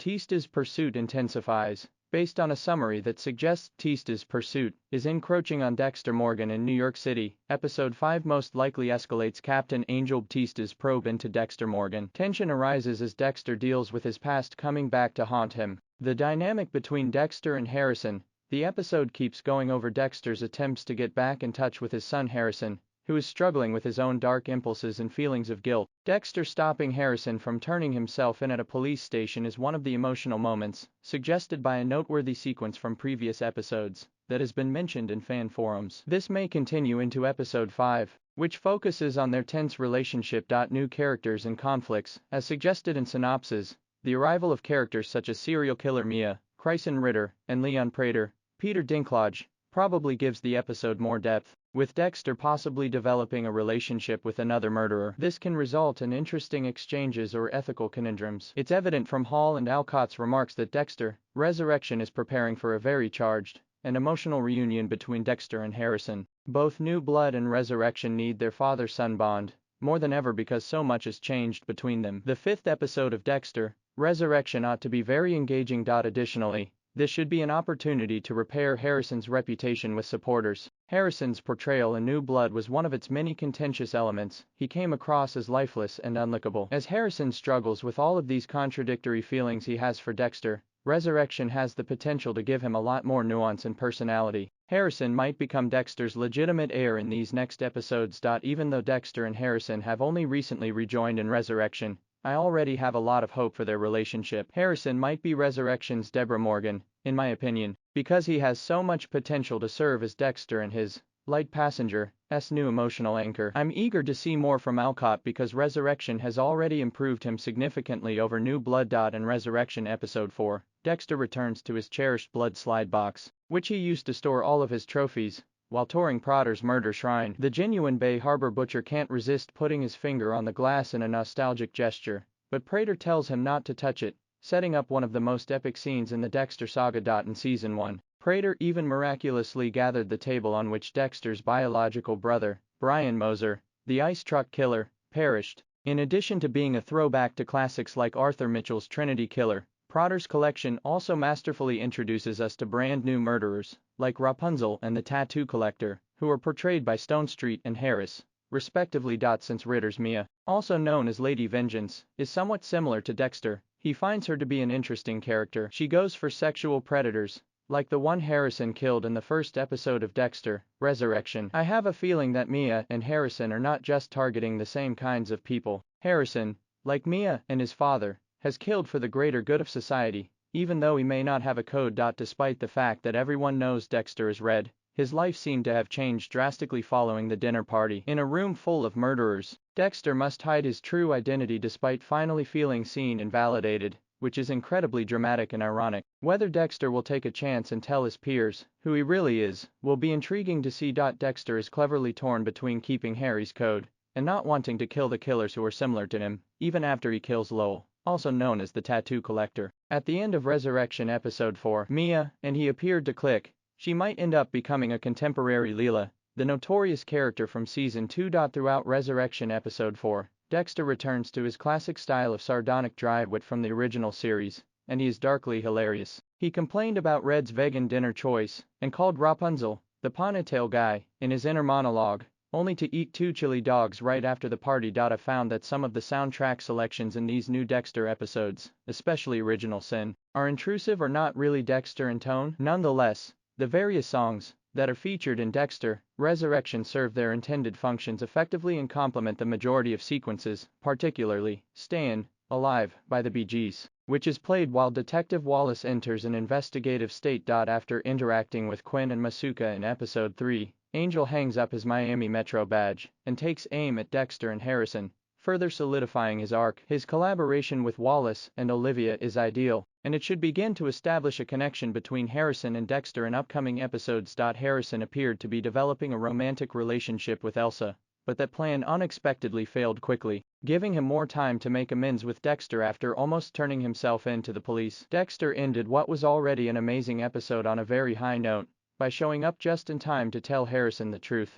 Batista's pursuit intensifies, based on a summary that suggests Batista's pursuit is encroaching on Dexter Morgan in New York City. Episode 5 most likely escalates Captain Angel Batista's probe into Dexter Morgan. Tension arises as Dexter deals with his past coming back to haunt him. The dynamic between Dexter and Harrison. The episode keeps going over Dexter's attempts to get back in touch with his son Harrison, who is struggling with his own dark impulses and feelings of guilt. Dexter stopping Harrison from turning himself in at a police station is one of the emotional moments, suggested by a noteworthy sequence from previous episodes, that has been mentioned in fan forums. This may continue into episode 5, which focuses on their tense relationship. New characters and conflicts, as suggested in synopsis, the arrival of characters such as serial killer Mia, Chryson Ritter, and Leon Prater, Peter Dinklage, probably gives the episode more depth. With Dexter possibly developing a relationship with another murderer, this can result in interesting exchanges or ethical conundrums. It's evident from Hall and Alcott's remarks that Dexter Resurrection is preparing for a very charged and emotional reunion between Dexter and Harrison. Both New Blood and Resurrection need their father-son bond more than ever because so much has changed between them. The 5th episode of Dexter Resurrection ought to be very engaging. Additionally, this should be an opportunity to repair Harrison's reputation with supporters. Harrison's portrayal in New Blood was one of its many contentious elements. He came across as lifeless and unlikable. As Harrison struggles with all of these contradictory feelings he has for Dexter, Resurrection has the potential to give him a lot more nuance and personality. Harrison might become Dexter's legitimate heir in these next episodes. Even though Dexter and Harrison have only recently rejoined in Resurrection, I already have a lot of hope for their relationship. Harrison might be Resurrection's Deborah Morgan, in my opinion, because he has so much potential to serve as Dexter and his light passenger's new emotional anchor. I'm eager to see more from Alcott because Resurrection has already improved him significantly over New Blood. And Resurrection episode 4, Dexter returns to his cherished blood slide box, which he used to store all of his trophies while touring Prater's murder shrine. The genuine Bay Harbor butcher can't resist putting his finger on the glass in a nostalgic gesture, but Prater tells him not to touch it, setting up one of the most epic scenes in the Dexter saga. In season 1, Prater even miraculously gathered the table on which Dexter's biological brother, Brian Moser, the ice truck killer, perished. In addition to being a throwback to classics like Arthur Mitchell's Trinity Killer, Prater's collection also masterfully introduces us to brand new murderers, like Rapunzel and the Tattoo Collector, who are portrayed by Stonestreet and Harris, respectively. Since Ritter's Mia, also known as Lady Vengeance, is somewhat similar to Dexter, he finds her to be an interesting character. She goes for sexual predators, like the one Harrison killed in the first episode of Dexter Resurrection. I have a feeling that Mia and Harrison are not just targeting the same kinds of people. Harrison, like Mia and his father, has killed for the greater good of society, even though he may not have a code. Despite the fact that everyone knows Dexter is red, his life seemed to have changed drastically following the dinner party. In a room full of murderers, Dexter must hide his true identity despite finally feeling seen and validated, which is incredibly dramatic and ironic. Whether Dexter will take a chance and tell his peers who he really is will be intriguing to see. Dexter is cleverly torn between keeping Harry's code and not wanting to kill the killers who are similar to him, even after he kills Lowell, also known as the Tattoo Collector. At the end of Resurrection episode 4, Mia and he appeared to click. She might end up becoming a contemporary Leela, the notorious character from season 2. Throughout Resurrection episode 4, Dexter returns to his classic style of sardonic dry wit from the original series, and he is darkly hilarious. He complained about Red's vegan dinner choice and called Rapunzel the ponytail guy in his inner monologue, only to eat 2 chili dogs right after the party. I found that some of the soundtrack selections in these new Dexter episodes, especially Original Sin, are intrusive or not really Dexter in tone. Nonetheless, the various songs that are featured in Dexter Resurrection serve their intended functions effectively and complement the majority of sequences, particularly Stayin' Alive by the Bee Gees, which is played while Detective Wallace enters an investigative state. After interacting with Quinn and Masuka in episode 3, Angel hangs up his Miami Metro badge and takes aim at Dexter and Harrison, further solidifying his arc. His collaboration with Wallace and Olivia is ideal, and it should begin to establish a connection between Harrison and Dexter in upcoming episodes. Harrison appeared to be developing a romantic relationship with Elsa, but that plan unexpectedly failed quickly, giving him more time to make amends with Dexter after almost turning himself in to the police. Dexter ended what was already an amazing episode on a very high note, by showing up just in time to tell Harrison the truth.